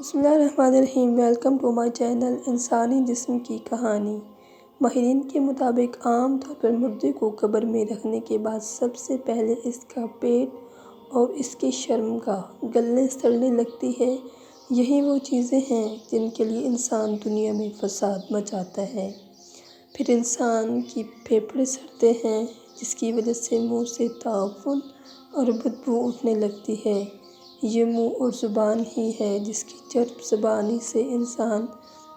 بسم اللہ الرحمن الرحیم۔ ویلکم ٹو مائی چینل انسانی جسم کی کہانی۔ ماہرین کے مطابق عام طور پر مردے کو قبر میں رکھنے کے بعد سب سے پہلے اس کا پیٹ اور اس کی شرمگاہ گلنے سڑنے لگتی ہے۔ یہی وہ چیزیں ہیں جن کے لیے انسان دنیا میں فساد مچاتا ہے۔ پھر انسان کی پھیپھڑے سڑتے ہیں، جس کی وجہ سے منہ سے تعفن اور بدبو اٹھنے لگتی ہے۔ یہ منہ اور زبان ہی ہے جس کی چرب زبانی سے انسان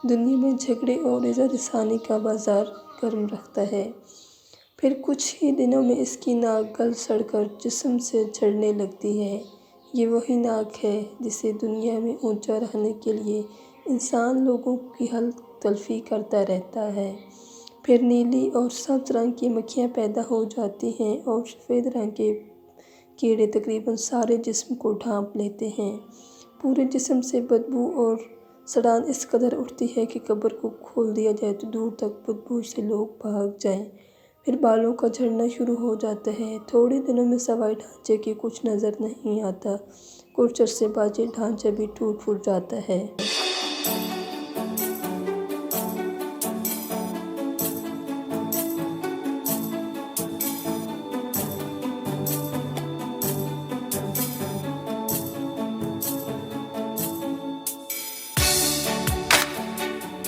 دنیا میں جھگڑے اور ایذا رسانی کا بازار گرم رکھتا ہے۔ پھر کچھ ہی دنوں میں اس کی ناک گل سڑ کر جسم سے جھڑنے لگتی ہے۔ یہ وہی ناک ہے جسے دنیا میں اونچا رہنے کے لیے انسان لوگوں کی حلق تلفی کرتا رہتا ہے۔ پھر نیلی اور سبز رنگ کی مکھیاں پیدا ہو جاتی ہیں اور سفید رنگ کے کیڑے تقریباً سارے جسم کو ڈھانپ لیتے ہیں۔ پورے جسم سے بدبو اور سڑان اس قدر اٹھتی ہے کہ قبر کو کھول دیا جائے تو دور تک بدبو سے لوگ بھاگ جائیں۔ پھر بالوں کا جھڑنا شروع ہو جاتا ہے۔ تھوڑے دنوں میں سوائے ڈھانچے کے کچھ نظر نہیں آتا۔ کچھ عرصے بعد یہ ڈھانچہ بھی ٹوٹ پھوٹ جاتا ہے۔